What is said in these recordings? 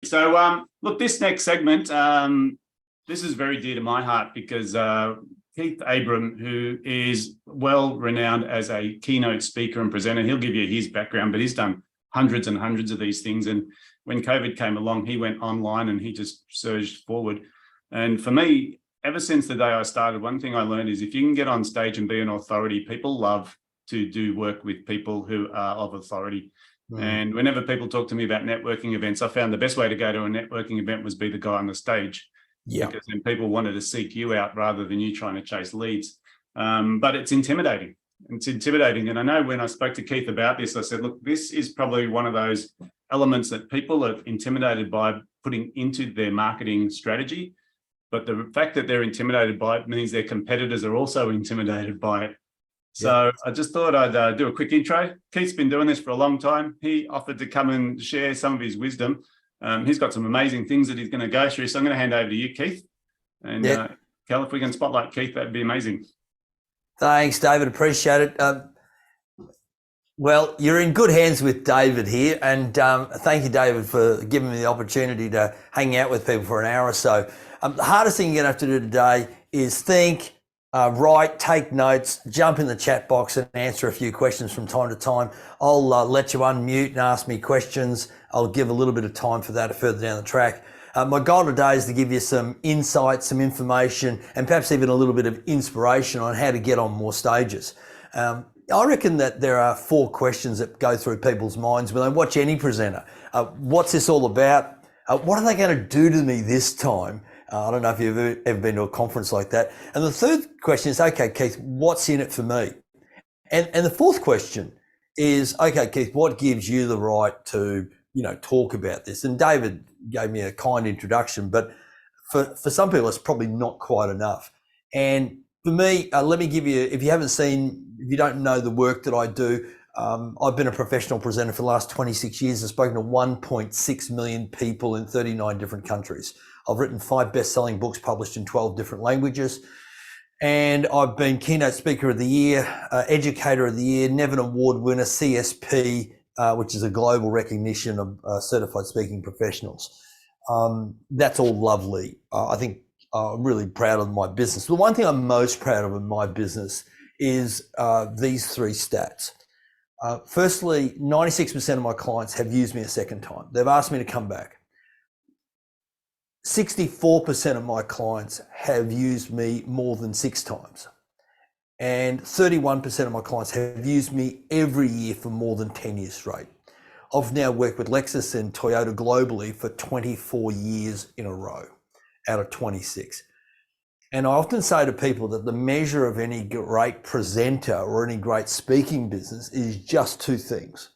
So, look, this next segment, this is very dear to my heart because Keith Abram, who is well renowned as a keynote speaker and presenter, he'll give you his background, but he's done hundreds and hundreds of these things. And when COVID came along, he went online and he just surged forward. And for me, ever since the day I started, one thing I learned is if you can get on stage and be an authority, people love to do work with people who are of authority. And whenever people talk to me about networking events, I found the best way to go to a networking event was be the guy on the stage. Yeah. Because then people wanted to seek you out rather than you trying to chase leads. But it's intimidating. It's intimidating. And I know when I spoke to Keith about this, I said, look, this is probably one of those elements that people are intimidated by putting into their marketing strategy. But the fact that they're intimidated by it means their competitors are also intimidated by it. So I just thought I'd do a quick intro. Keith's been doing this for a long time. He offered to come and share some of his wisdom. He's got some amazing things that he's going to go through. So I'm going to hand over to you, Keith. And Cal, if we can spotlight Keith, that'd be amazing. Thanks, David. Appreciate it. Well, you're in good hands with David here. And thank you, David, for giving me the opportunity to hang out with people for an hour or so. The hardest thing you're going to have to do today is think, write, take notes, jump in the chat box and answer a few questions from time to time. I'll let you unmute and ask me questions. I'll give a little bit of time for that further down the track. My goal today is to give you some insight, some information, and perhaps even a little bit of inspiration on how to get on more stages. I reckon that there are 4 questions that go through people's minds when they watch any presenter. What's this all about? What are they going to do to me this time? I don't know if you've ever been to a conference like that. And the third question is, okay, Keith, what's in it for me? And the fourth question is, okay, Keith, what gives you the right to, talk about this? And David gave me a kind introduction, but for some people, it's probably not quite enough. And for me, let me give you, if you don't know the work that I do, I've been a professional presenter for the last 26 years. I've spoken to 1.6 million people in 39 different countries. I've written 5 best-selling books published in 12 different languages. And I've been Keynote Speaker of the Year, Educator of the Year, Nevin Award winner, CSP, which is a global recognition of certified speaking professionals. That's all lovely. I think I'm really proud of my business. The one thing I'm most proud of in my business is these 3 stats. Firstly, 96% of my clients have used me a second time. They've asked me to come back. 64% of my clients have used me more than 6 times. And 31% of my clients have used me every year for more than 10 years straight. I've now worked with Lexus and Toyota globally for 24 years in a row out of 26. And I often say to people that the measure of any great presenter or any great speaking business is just 2 things.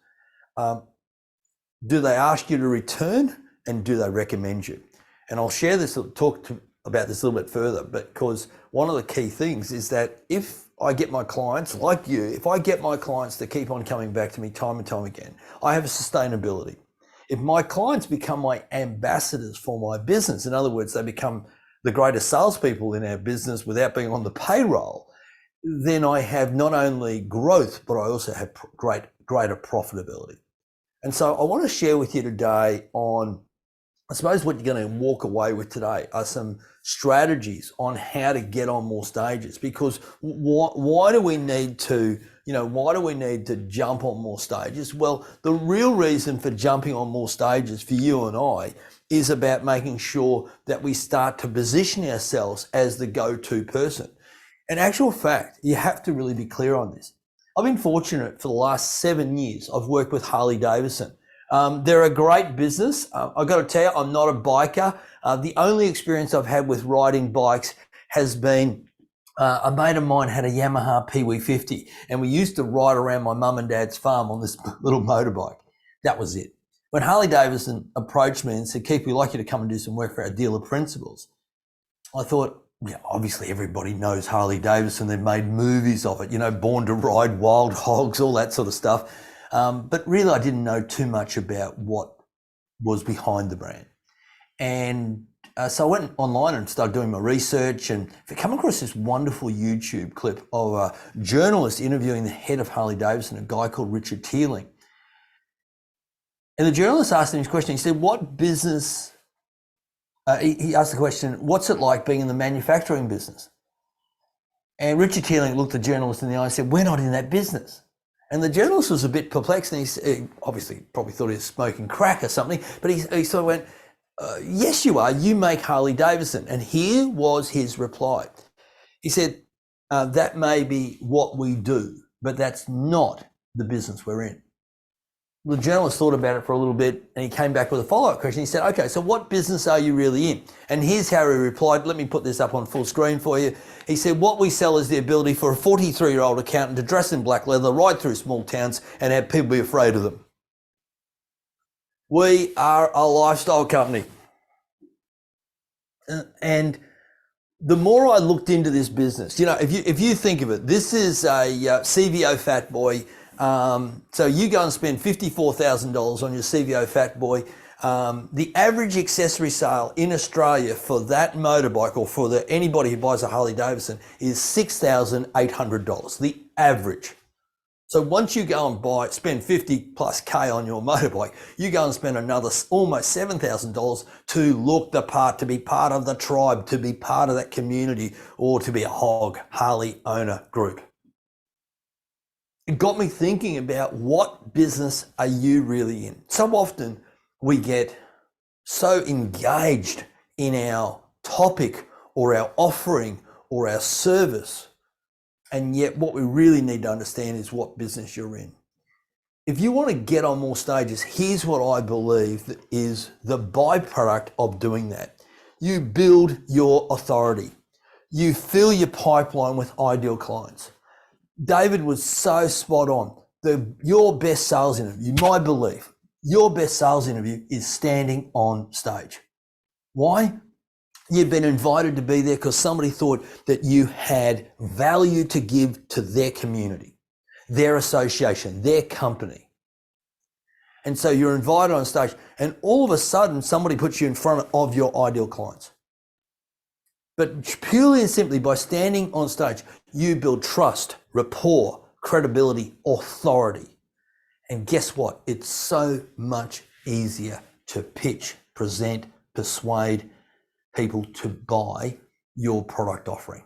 Do they ask you to return, and do they recommend you? And I'll share this, about this a little bit further, because one of the key things is that if I get my clients, like you, if I get my clients to keep on coming back to me time and time again, I have a sustainability. If my clients become my ambassadors for my business, in other words, they become the greatest salespeople in our business without being on the payroll, then I have not only growth, but I also have greater profitability. And so I want to share with you today on, I suppose what you're going to walk away with today are some strategies on how to get on more stages. Because why do we need to, jump on more stages? Well, the real reason for jumping on more stages for you and I is about making sure that we start to position ourselves as the go-to person. In actual fact, you have to really be clear on this. I've been fortunate for the last 7 years. I've worked with Harley Davidson. They're a great business. I've got to tell you, I'm not a biker. The only experience I've had with riding bikes has been a mate of mine had a Yamaha Pee-wee 50, and we used to ride around my mum and dad's farm on this little motorbike. That was it. When Harley Davidson approached me and said, Keith, we'd like you to come and do some work for our dealer principals, I thought, obviously everybody knows Harley Davidson. They've made movies of it, Born to Ride, Wild Hogs, all that sort of stuff. But really, I didn't know too much about what was behind the brand. And so I went online and started doing my research, and I come across this wonderful YouTube clip of a journalist interviewing the head of Harley Davidson, a guy called Richard Teerling. And the journalist asked him his question. He said, what business, he asked the question, what's it like being in the manufacturing business? And Richard Keeling looked the journalist in the eye and said, we're not in that business. And the journalist was a bit perplexed, and he obviously probably thought he was smoking crack or something, but he sort of went, yes, you are. You make Harley Davidson. And here was his reply. He said, that may be what we do, but that's not the business we're in. The journalist thought about it for a little bit, and he came back with a follow-up question. He said, okay, so what business are you really in? And here's how he replied. Let me put this up on full screen for you. He said, what we sell is the ability for a 43-year-old accountant to dress in black leather, ride through small towns, and have people be afraid of them. We are a lifestyle company. And the more I looked into this business, you know, if you think of it, this is a CVO Fat Boy. So you go and spend $54,000 on your CVO Fat Boy. The average accessory sale in Australia for that motorbike, or for anybody who buys a Harley Davidson, is $6,800. The average. So once you go and spend 50 plus K on your motorbike, you go and spend another almost $7,000 to look the part, to be part of the tribe, to be part of that community, or to be a hog Harley owner group. It got me thinking about, what business are you really in? So often we get so engaged in our topic or our offering or our service, and yet what we really need to understand is what business you're in. If you want to get on more stages, here's what I believe that is the byproduct of doing that. You build your authority. You fill your pipeline with ideal clients. David was so spot on. Your best sales interview, my belief, your best sales interview is standing on stage. Why? You've been invited to be there because somebody thought that you had value to give to their community, their association, their company. And so you're invited on stage, and all of a sudden somebody puts you in front of your ideal clients. But purely and simply by standing on stage, you build trust, rapport, credibility, authority. And guess what? It's so much easier to pitch, present, persuade people to buy your product offering,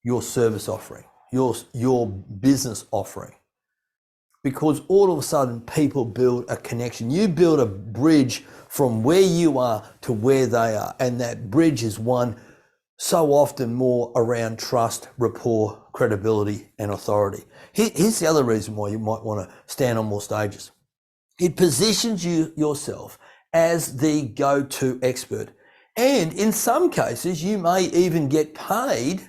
your service offering, your business offering. Because all of a sudden people build a connection. You build a bridge from where you are to where they are. And that bridge is one so often more around trust, rapport, credibility, and authority. Here's the other reason why you might want to stand on more stages. It positions you yourself as the go-to expert. And in some cases, you may even get paid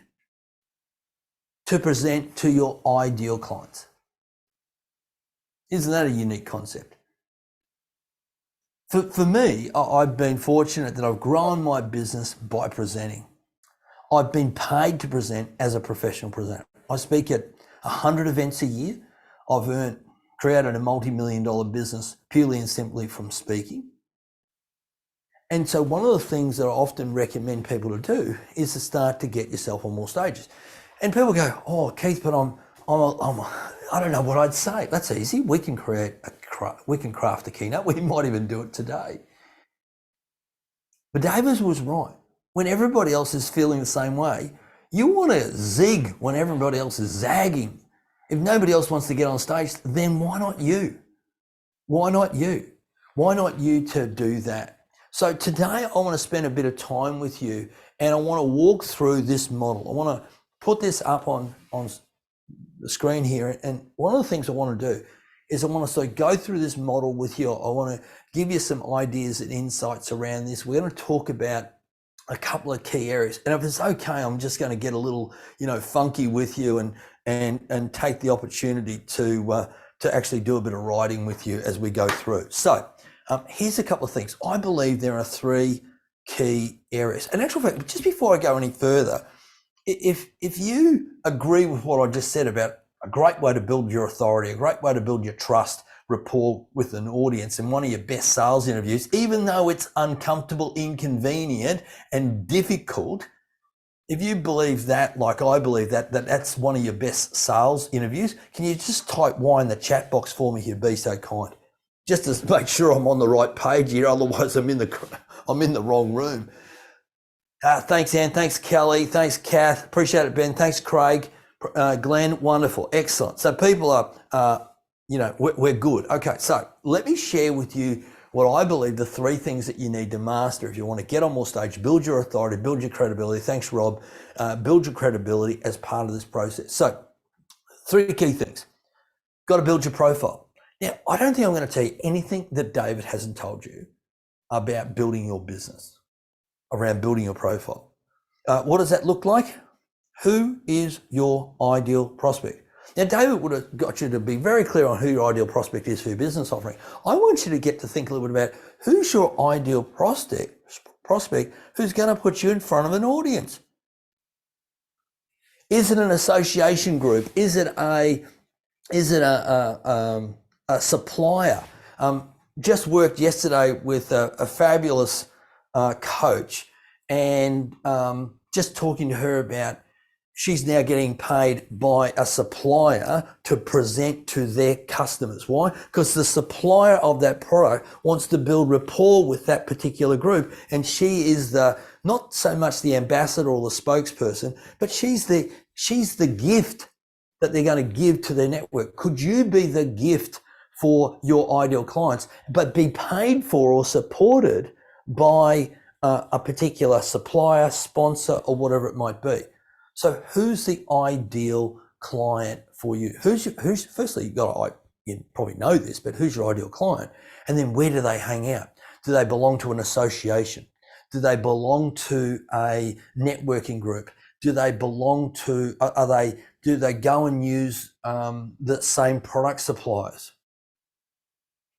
to present to your ideal clients. Isn't that a unique concept? For me, I've been fortunate that I've grown my business by presenting. I've been paid to present as a professional presenter. I speak at 100 events a year. I've created a multi-million-dollar business purely and simply from speaking. And so one of the things that I often recommend people to do is to start to get yourself on more stages. And people go, oh, Keith, but I don't know what I'd say. That's easy. We can craft a keynote. We might even do it today. But David was right. When everybody else is feeling the same way, you want to zig when everybody else is zagging. If nobody else wants to get on stage, then why not you? Why not you? Why not you to do that? So today I want to spend a bit of time with you, and I want to walk through this model. I want to put this up on the screen here. And one of the things I want to do is I want to sort of go through this model with you. I want to give you some ideas and insights around this. We're going to talk about a couple of key areas. And if it's okay, I'm just going to get a little, funky with you and take the opportunity to actually do a bit of writing with you as we go through. So here's a couple of things. I believe there are three key areas. In actual fact, just before I go any further, if you agree with what I just said about a great way to build your authority, a great way to build your trust, rapport with an audience, and one of your best sales interviews, even though it's uncomfortable, inconvenient, and difficult, if you believe that, like I believe that's one of your best sales interviews, can you just type Y in the chat box for me here, be so kind? just to make sure I'm on the right page here. Otherwise, I'm in the wrong room. Thanks, Anne. Thanks, Kelly. Thanks, Kath. Appreciate it, Ben. Thanks, Craig. Glenn, wonderful. Excellent. So people are, we're good. Okay, so let me share with you what I believe the 3 things that you need to master if you want to get on more stage, build your authority, build your credibility. Thanks, Rob. Build your credibility as part of this process. So 3 key things. Got to build your profile. Now, I don't think I'm going to tell you anything that David hasn't told you about building your business, around building your profile. What does that look like? Who is your ideal prospect? Now, David would have got you to be very clear on who your ideal prospect is for your business offering. I want you to get to think a little bit about who's your ideal prospect who's going to put you in front of an audience. Is it an association group? Is it a supplier? Just worked yesterday with a fabulous coach, and just talking to her about she's now getting paid by a supplier to present to their customers. Why? Because the supplier of that product wants to build rapport with that particular group, and she is not so much the ambassador or the spokesperson, but she's the gift that they're going to give to their network. Could you be the gift for your ideal clients, but be paid for or supported by a particular supplier, sponsor, or whatever it might be? So who's the ideal client for you? Firstly, you probably know this, but who's your ideal client? And then where do they hang out? Do they belong to an association? Do they belong to a networking group? Do they belong to, do they go and use the same product suppliers?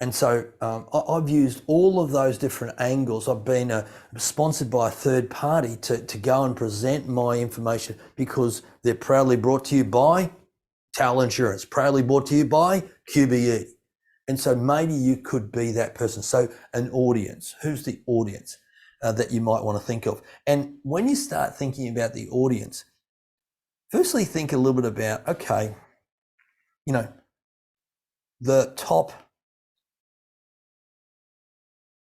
And so I've used all of those different angles. I've been sponsored by a third party to go and present my information because they're proudly brought to you by Tower Insurance, proudly brought to you by QBE. And so maybe you could be that person. So an audience, who's the audience that you might want to think of? And when you start thinking about the audience, firstly, think a little bit about, okay, the top,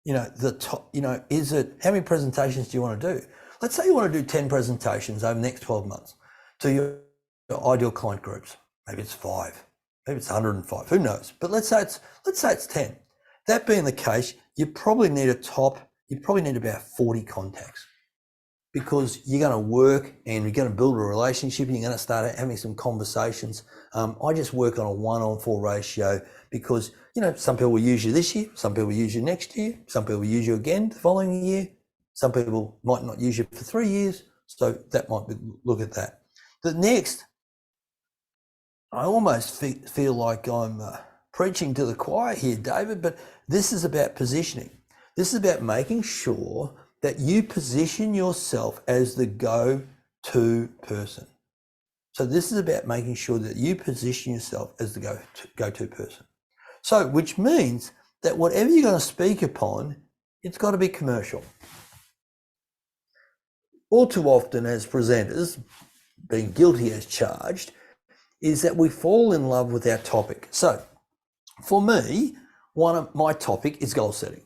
is it, how many presentations do you want to do? Let's say you want to do 10 presentations over the next 12 months to your ideal client groups. Maybe it's 5, maybe it's 105, who knows? But let's say it's 10. That being the case, you probably need about 40 contacts, because you're going to work and you're going to build a relationship. You're going to start having some conversations. I just work on a 1-on-4 ratio because, some people will use you this year, some people will use you next year, some people will use you again the following year, some people might not use you for 3 years. So that might be, look at that. The next, I almost feel like I'm preaching to the choir here, David, but this is about positioning. This is about making sure that you position yourself as the go-to person. So this is about making sure that you position yourself as the go-to person. So, which means that whatever you're going to speak upon, it's got to be commercial. All too often as presenters, being guilty as charged, is that we fall in love with our topic. So for me, one of my topic is goal setting.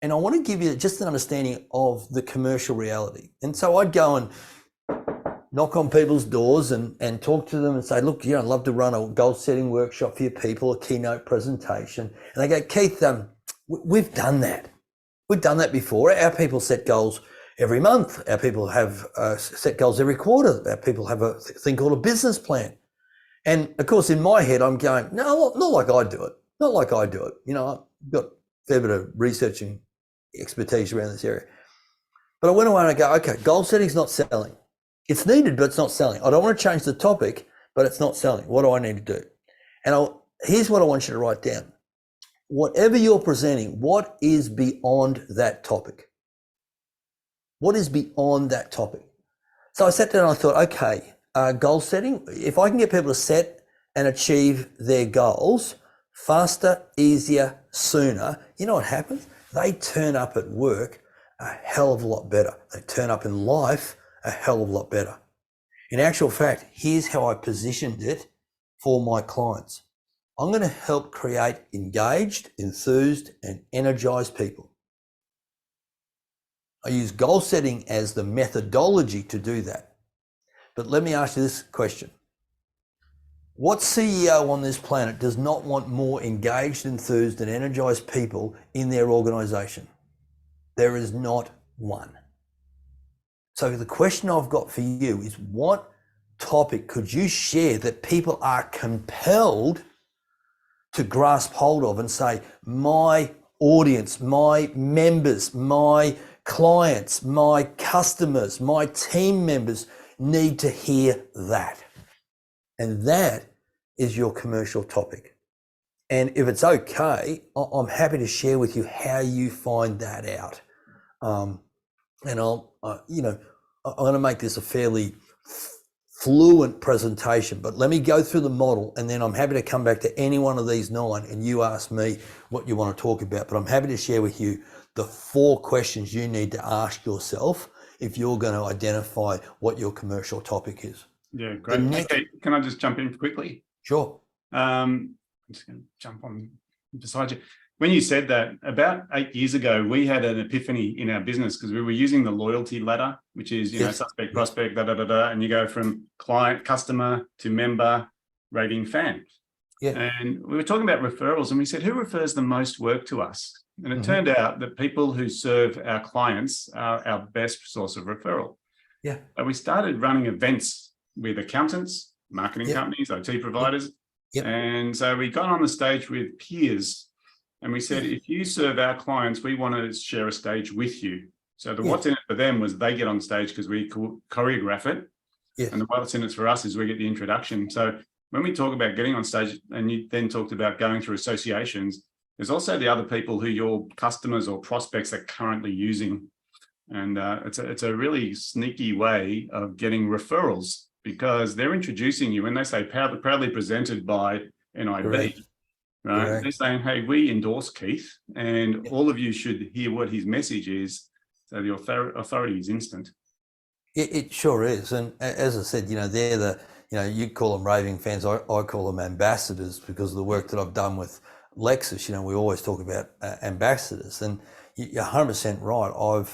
And I want to give you just an understanding of the commercial reality. And so I'd go and knock on people's doors and talk to them and say, look, I'd love to run a goal setting workshop for your people, a keynote presentation. And they go, Keith, we've done that. We've done that before. Our people set goals every month. Our people have set goals every quarter. Our people have a thing called a business plan. And of course, in my head, I'm going, no, not like I do it. Not like I do it. I've got a fair bit of research and expertise around this area. But I went away and I go, okay, goal setting is not selling. It's needed, but it's not selling. I don't want to change the topic, but it's not selling. What do I need to do? And here's what I want you to write down. Whatever you're presenting, what is beyond that topic? What is beyond that topic? So I sat down and I thought, okay, goal setting, if I can get people to set and achieve their goals faster, easier, sooner, you know what happens? They turn up at work a hell of a lot better. They turn up in life a hell of a lot better. In actual fact, here's how I positioned it for my clients. I'm going to help create engaged, enthused, and energized people. I use goal setting as the methodology to do that. But let me ask you this question. What CEO on this planet does not want more engaged, enthused, and energized people in their organization? There is not one. So the question I've got for you is, what topic could you share that people are compelled to grasp hold of and say, my audience, my members, my clients, my customers, my team members need to hear that? And that is your commercial topic. And if it's okay, I'm happy to share with you how you find that out. And I'm going to make this a fairly fluent presentation, but let me go through the model, and then I'm happy to come back to any one of these 9 and you ask me what you want to talk about. But I'm happy to share with you the 4 questions you need to ask yourself if you're going to identify what your commercial topic is. Yeah, great. Okay, can I just jump in quickly? Sure. I'm just going to jump on beside you. When you said that, about 8 years ago, we had an epiphany in our business because we were using the loyalty ladder, which is, suspect, prospect, and you go from client, customer to member, rating, fan. Yeah. And we were talking about referrals, and we said, who refers the most work to us? And it turned out that people who serve our clients are our best source of referral. Yeah. But we started running events with accountants, marketing companies, IT providers. And so we got on the stage with peers. And we said, if you serve our clients, we want to share a stage with you. So what's in it for them was they get on stage because we choreograph it. And what's in it for us is we get the introduction. So when we talk about getting on stage, and you then talked about going through associations, there's also the other people who your customers or prospects are currently using. And it's a really sneaky way of getting referrals because they're introducing you when they say proudly presented by NIB. Correct. Right. Correct. They're saying, hey, we endorse Keith, and all of you should hear what his message is. So the authority is instant. It sure is. And as I said, they're the, you call them raving fans. I call them ambassadors because of the work that I've done with Lexus. We always talk about ambassadors, and you're 100% right.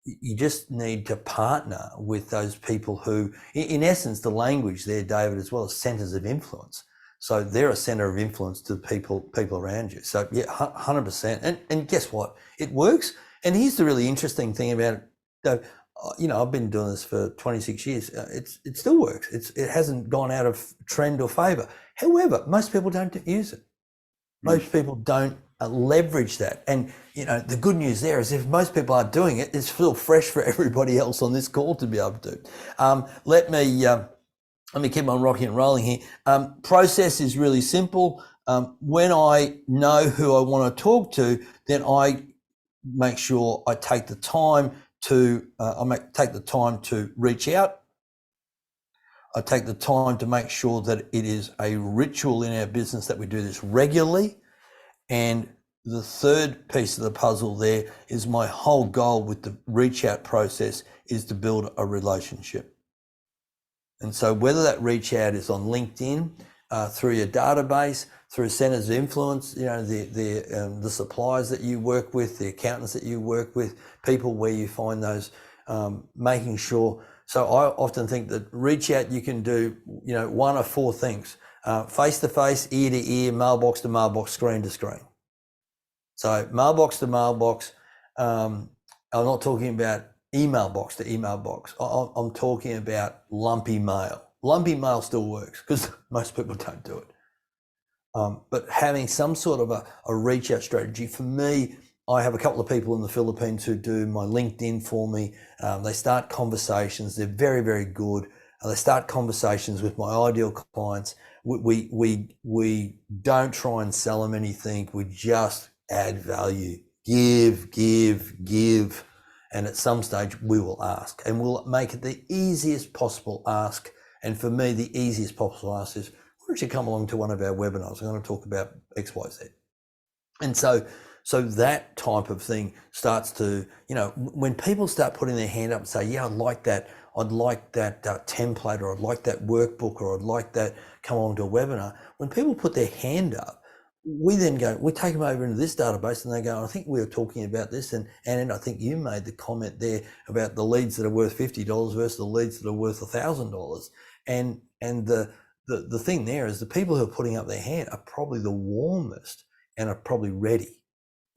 You just need to partner with those people who, in essence, the language there, David, as well as centers of influence. So they're a center of influence to people around you. So 100%. And guess what? It works. And here's the really interesting thing about it. I've been doing this for 26 years. It still works. It hasn't gone out of trend or favor. However, most people don't use it. Most people don't leverage that. And, the good news there is if most people are doing it, it's still fresh for everybody else on this call to be able to do. Let me keep on rocking and rolling here. Process is really simple. When I know who I want to talk to, then I make sure I take the time to reach out. I take the time to make sure that it is a ritual in our business that we do this regularly. And the third piece of the puzzle there is my whole goal with the reach out process is to build a relationship. And so whether that reach out is on LinkedIn, through your database, through centers of influence, the suppliers that you work with, the accountants that you work with, people where you find those, making sure. So I often think that reach out, you can do, 1 of 4 things, face to face, ear to ear, mailbox to mailbox, screen to screen. So mailbox to mailbox, I'm not talking about email box to email box. I'm talking about lumpy mail. Lumpy mail still works because most people don't do it. But having some sort of a reach out strategy, for me, I have a couple of people in the Philippines who do my LinkedIn for me. They start conversations. They're very, very good. They start conversations with my ideal clients. We don't try and sell them anything. We just add value, give. And at some stage we will ask, and we'll make it the easiest possible ask. And for me, the easiest possible ask is, why don't you come along to one of our webinars? I'm going to talk about X, Y, Z. And so So that type of thing starts to, when people start putting their hand up and say, yeah, I'd like that template, or I'd like that workbook, or I'd like that, come on to a webinar. When people put their hand up, we then go, we take them over into this database, and they go, I think we were talking about this, and I think you made the comment there about the leads that are worth $50 versus the leads that are worth $1,000. And the thing there is the people who are putting up their hand are probably the warmest and are probably ready.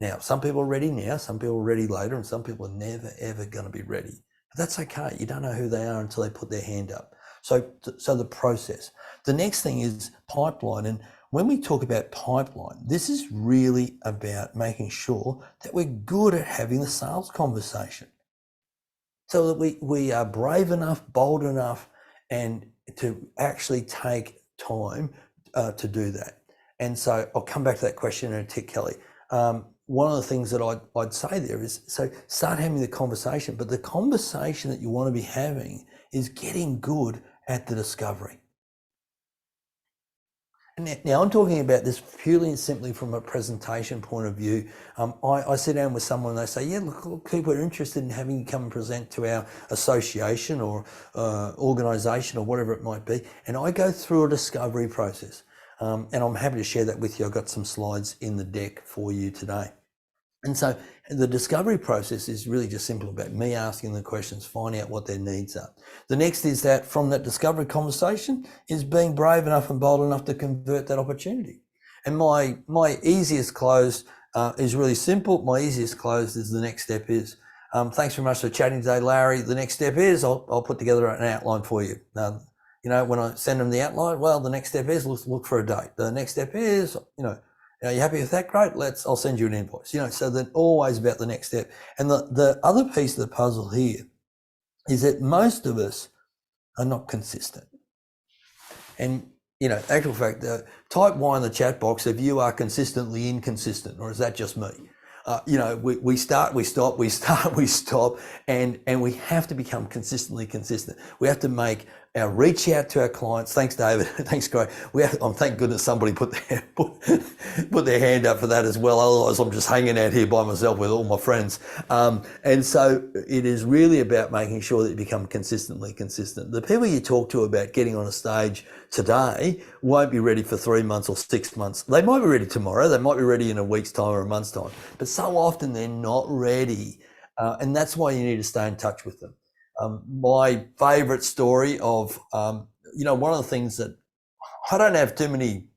Now, some people are ready now, some people are ready later, and some people are never, ever going to be ready. But that's okay. You don't know who they are until they put their hand up. So the process. The next thing is pipeline. And when we talk about pipeline, this is really about making sure that we're good at having the sales conversation, so that we are brave enough, bold enough, and to actually take time to do that. And so I'll come back to that question in a tick, Kelly. One of the things that I'd say there is, so start having the conversation, but the conversation that you want to be having is getting good at the discovery. Now I'm talking about this purely and simply from a presentation point of view. I sit down with someone and they say, yeah, look, people are interested in having you come and present to our association or organisation or whatever it might be. And I go through a discovery process. And I'm happy to share that with you. I've got some slides in the deck for you today. And so the discovery process is really just simple about me asking the questions, finding out what their needs are. The next is that from that discovery conversation is being brave enough and bold enough to convert that opportunity. And my easiest close is really simple. My easiest close is the next step is, thanks very much for chatting today, Larry. The next step is I'll put together an outline for you. When I send them the outline, well, the next step is look for a date. The next step is, are you happy with that? Great. I'll send you an invoice. So then always about the next step. And the other piece of the puzzle here is that most of us are not consistent. And, actual fact, type Y in the chat box if you are consistently inconsistent, or is that just me? We start, we stop, we start, we stop, and we have to become consistently consistent. We have to make our reach out to our clients. Thanks, David. Thanks, Craig. Thank goodness somebody put their hand up for that as well. Otherwise, I'm just hanging out here by myself with all my friends. And so it is really about making sure that you become consistently consistent. The people you talk to about getting on a stage today won't be ready for 3 months or 6 months. They might be ready tomorrow. They might be ready in a week's time or a month's time. But so often they're not ready. And that's why you need to stay in touch with them. My favorite story of, one of the things that I don't have too many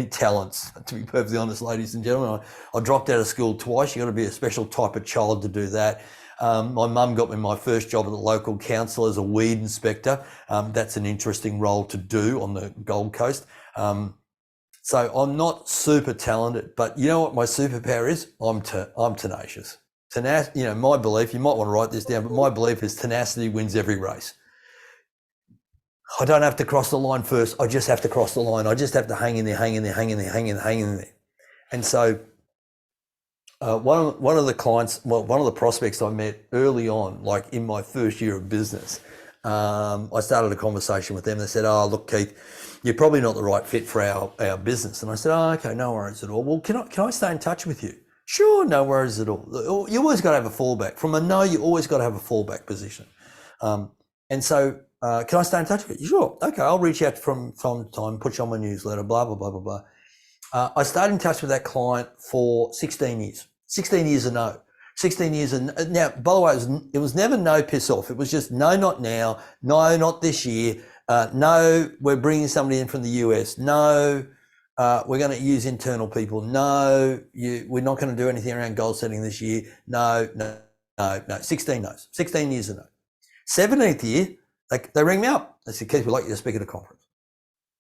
talents, to be perfectly honest, ladies and gentlemen. I dropped out of school twice. You got to be a special type of child to do that. My mum got me my first job at the local council as a weed inspector. That's an interesting role to do on the Gold Coast. So I'm not super talented, but you know what my superpower is? I'm tenacious. My belief, you might want to write this down, but my belief is tenacity wins every race. I don't have to cross the line first. I just have to cross the line. I just have to hang in there. And so one of the clients, one of the prospects I met early on, like in my first year of business, I started a conversation with them. They said, oh, look, Keith, you're probably not the right fit for our business. And I said, oh, okay, no worries at all. Well, can I stay in touch with you? Sure, no worries at all. You always got to have a fallback. From a no, you always got to have a fallback position. And so, can I stay in touch with you? Sure. Okay, I'll reach out from time to time, put you on my newsletter, blah, blah, blah, blah, blah. I stayed in touch with that client for 16 years. 16 years of no. 16 years. And now, by the way, it was never no, piss off. It was just no, not now. No, not this year. No, we're bringing somebody in from the US. No, we're going to use internal people. No, we're not going to do anything around goal setting this year. No. 16 no's. 16 years of no. 17th year, they ring me up. They said, Keith, we'd like you to speak at a conference.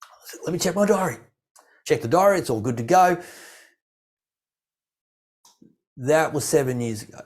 I said, let me check my diary. Check the diary. It's all good to go. That was 7 years ago.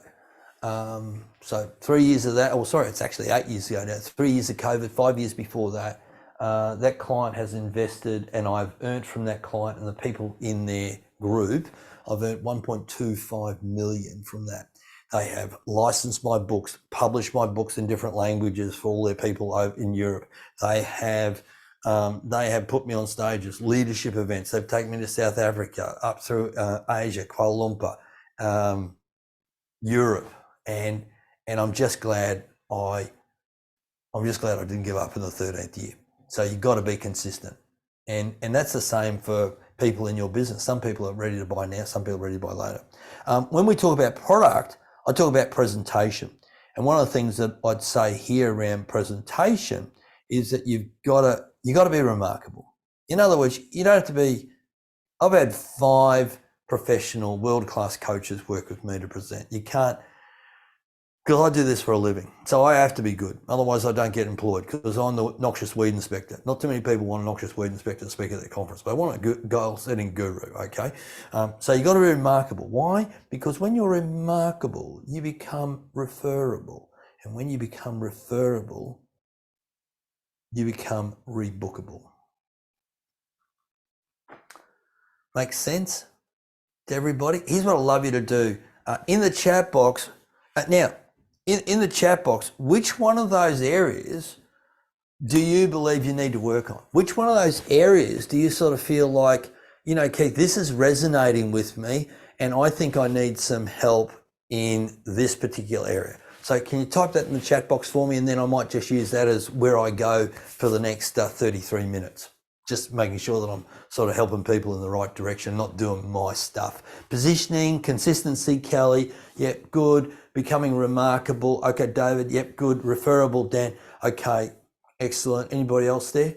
So 3 years of that, it's actually 8 years ago now. 3 years of COVID, 5 years before that. That client has invested, and I've earned from that client and the people in their group, I've earned 1.25 million from that. They have licensed my books, published my books in different languages for all their people in Europe. They have They have put me on stages, leadership events. They've taken me to South Africa, up through Asia, Kuala Lumpur, Europe, and I'm just glad I didn't give up in the 13th year. So you've got to be consistent, and that's the same for people in your business. Some people are ready to buy now, some people are ready to buy later. When we talk about product, I talk about presentation, and one of the things that I'd say here around presentation is that you've got to be remarkable. In other words, you don't have to be. I've had 5 professional world-class coaches work with me to present. You can't, because I do this for a living, so I have to be good. Otherwise, I don't get employed, because I'm the noxious weed inspector. Not too many people want a noxious weed inspector to speak at their conference, but I want a goal-setting guru, okay? So you got to be remarkable. Why? Because when you're remarkable, you become referable. And when you become referable, you become rebookable. Makes sense to everybody? Here's what I'd love you to do. In the chat box, now, in the chat box, which one of those areas do you believe you need to work on? Which one of those areas do you sort of feel like, you know, Keith, this is resonating with me and I think I need some help in this particular area? So can you type that in the chat box for me, and then I might just use that as where I go for the next 33 minutes. Just making sure that I'm sort of helping people in the right direction, not doing my stuff. Positioning, consistency, Kelly, yep, good. Becoming remarkable, okay, David, yep, good. Referable, Dan, okay, excellent. Anybody else there?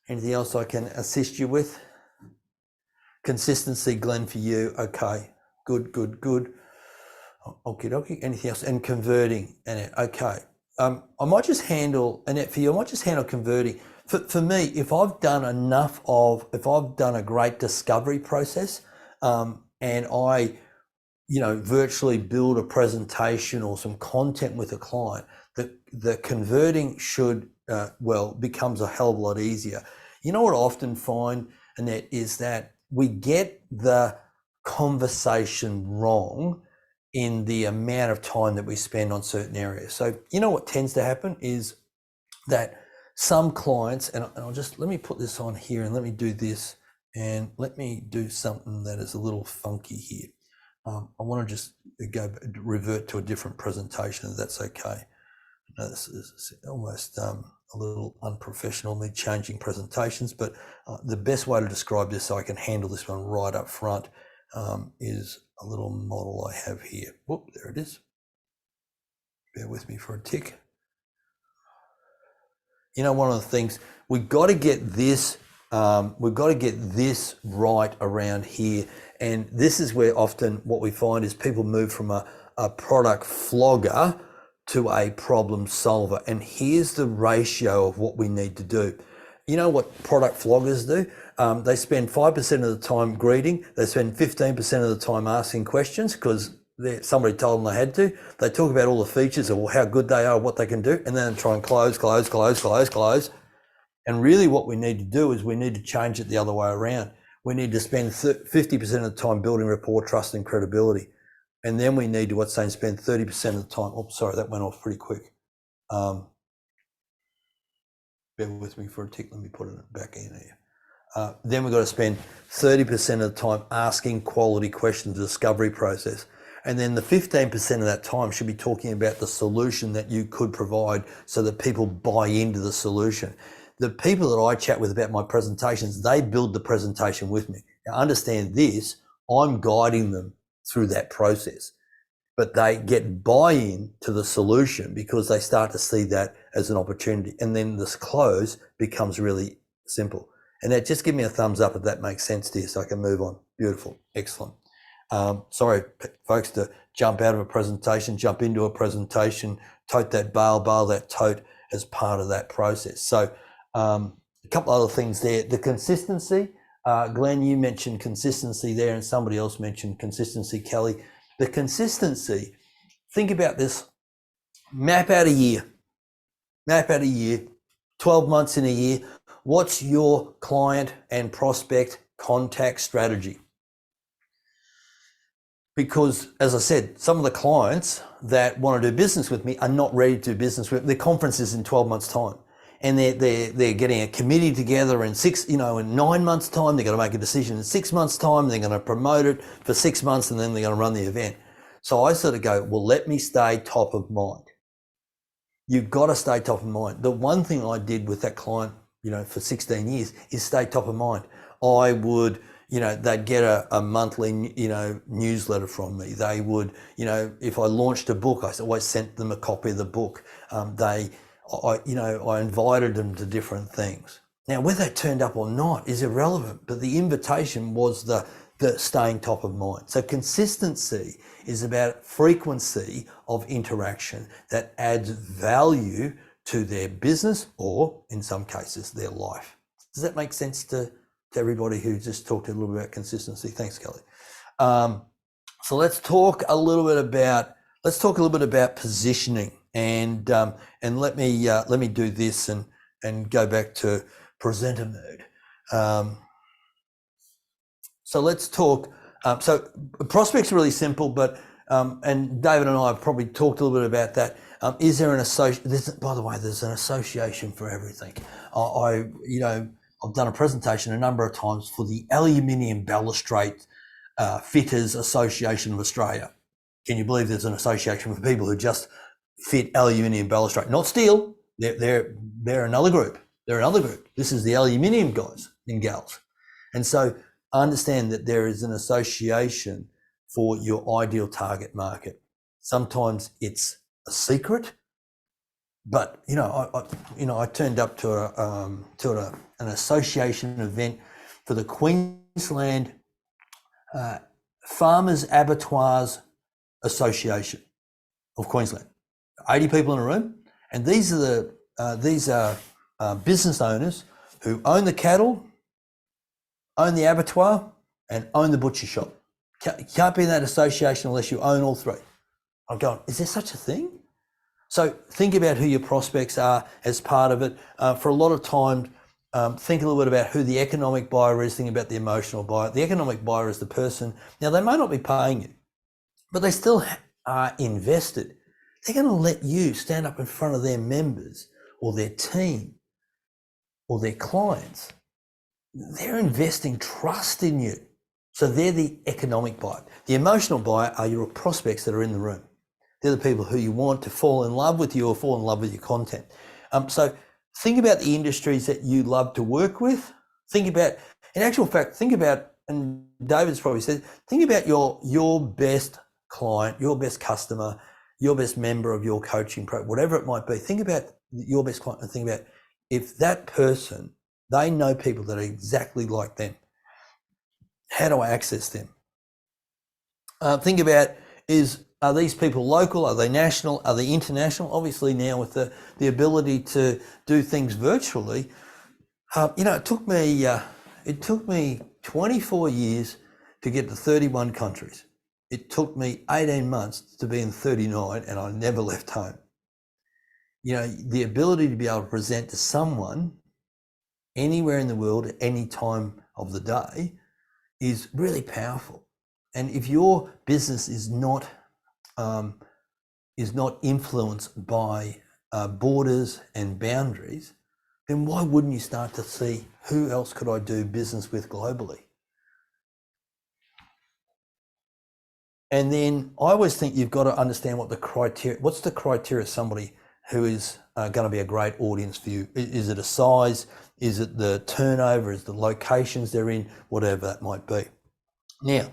Anything else I can assist you with? Consistency, Glenn, for you, okay, good, good, good. Okie dokie. Anything else? And converting, Annette, okay. I might just handle, Annette, for you, I might just handle converting. For me, if I've done a great discovery process, and I, you know, virtually build a presentation or some content with a client, the converting should, becomes a hell of a lot easier. You know what I often find, Annette, is that we get the conversation wrong in the amount of time that we spend on certain areas. So you know what tends to happen is that some clients, and I'll just, let me put this on here and let me do this, and let me do something that is a little funky here. I want to just revert to a different presentation, if that's okay. Now, this is almost a little unprofessional, me changing presentations, but the best way to describe this so I can handle this one right up front is a little model I have here. Whoop, there it is. Bear with me for a tick. You know, one of the things, we've got to get this right around here. And this is where often what we find is people move from a product flogger to a problem solver. And here's the ratio of what we need to do. You know what product floggers do? They spend 5% of the time greeting. They spend 15% of the time asking questions because somebody told them they had to. They talk about all the features of how good they are, what they can do, and then try and close. And really what we need to do is we need to change it the other way around. We need to spend 50% of the time building rapport, trust, and credibility. And then we need to, spend 30% of the time. Oh, sorry, that went off pretty quick. Bear with me for a tick. Let me put it back in here. Then we've got to spend 30% of the time asking quality questions, the discovery process. And then the 15% of that time should be talking about the solution that you could provide so that people buy into the solution. The people that I chat with about my presentations, they build the presentation with me. Now, understand this, I'm guiding them through that process, but they get buy-in to the solution because they start to see that as an opportunity. And then this close becomes really simple. And that, just give me a thumbs up if that makes sense to you so I can move on. Beautiful, excellent. Sorry, folks, to jump out of a presentation, jump into a presentation, tote that bale that tote as part of that process. So a couple other things there. The consistency, Glenn, you mentioned consistency there, and somebody else mentioned consistency, Kelly. The consistency, think about this, map out a year, 12 months in a year. What's your client and prospect contact strategy? Because, as I said, some of the clients that want to do business with me are not ready to do business with me. The conference is in 12 months' time. and they're getting a committee together in in 9 months' time, they're going to make a decision. In 6 months' time, they're going to promote it for 6 months, and then they're going to run the event. So I sort of go, well, let me stay top of mind. You've got to stay top of mind. The one thing I did with that client, for 16 years is stay top of mind. I would, they'd get a monthly, newsletter from me. They would, if I launched a book, I always sent them a copy of the book. I invited them to different things. Now, whether they turned up or not is irrelevant, but the invitation was the staying top of mind. So consistency is about frequency of interaction that adds value to their business, or in some cases, their life. Does that make sense to everybody who just talked a little bit about consistency? Thanks, Kelly. So let's talk a little bit about positioning, and let me do this and go back to presenter mode. So let's talk. So prospects are really simple, but and David and I have probably talked a little bit about that. Is there an association? By the way, there's an association for everything. I've done a presentation a number of times for the Aluminium Balustrade Fitters Association of Australia. Can you believe there's an association for people who just fit aluminium balustrade, not steel? They're another group. They're another group. This is the aluminium guys and gals, and so understand that there is an association for your ideal target market. Sometimes it's a secret, but I turned up to an association event for the Queensland Farmers Abattoirs Association of Queensland. 80 people in a room, and these are business owners who own the cattle, own the abattoir, and own the butcher shop. You can't be in that association unless you own all three. I'm going, is there such a thing? So think about who your prospects are as part of it. For a lot of time, think a little bit about who the economic buyer is, think about the emotional buyer. The economic buyer is the person. Now, they may not be paying you, but they still are invested. They're going to let you stand up in front of their members or their team or their clients. They're investing trust in you. So they're the economic buyer. The emotional buyer are your prospects that are in the room. They're the people who you want to fall in love with you or fall in love with your content. So think about the industries that you love to work with. In actual fact, and David's probably said, think about your best client, your best customer, your best member of your coaching program, whatever it might be. Think about your best client and think about if that person, they know people that are exactly like them. How do I access them? Think about, are these people local? Are they national? Are they international? Obviously now with the ability to do things virtually, it took me 24 years to get to 31 countries. It took me 18 months to be in 39, and I never left home. The ability to be able to present to someone anywhere in the world at any time of the day is really powerful. And if your business is not influenced by borders and boundaries, then why wouldn't you start to see who else could I do business with globally? And then I always think you've got to understand what's the criteria of somebody who is going to be a great audience for you. Is it a size? Is it the turnover? Is it the locations they're in? Whatever that might be. Now,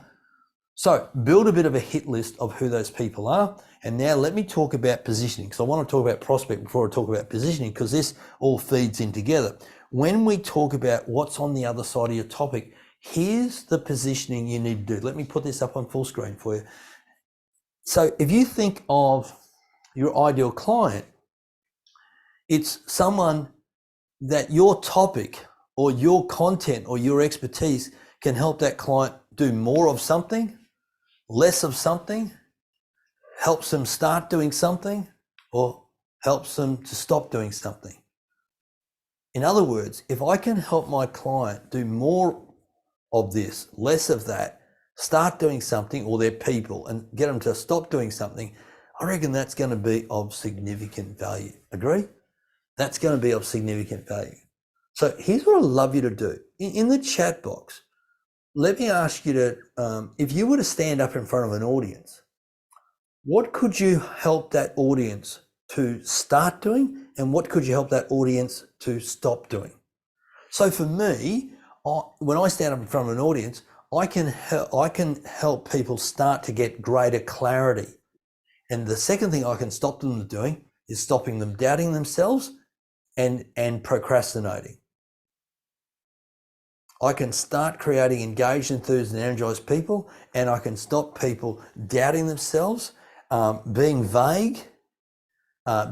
so build a bit of a hit list of who those people are. And now let me talk about positioning, because I want to talk about prospect before I talk about positioning, because this all feeds in together. When we talk about what's on the other side of your topic, here's the positioning you need to do. Let me put this up on full screen for you. So if you think of your ideal client, it's someone that your topic or your content or your expertise can help that client do more of something, less of something, helps them start doing something, or helps them to stop doing something. In other words, if I can help my client do more of this, less of that, start doing something, or their people, and get them to stop doing something, I reckon that's going to be of significant value. Agree? That's going to be of significant value. So here's what I'd love you to do. In the chat box, let me ask you to, if you were to stand up in front of an audience, what could you help that audience to start doing, and what could you help that audience to stop doing? So for me, when I stand up in front of an audience, I can help people start to get greater clarity. And the second thing I can stop them doing is stopping them doubting themselves and procrastinating. I can start creating engaged, enthused, and energized people, and I can stop people doubting themselves, being vague,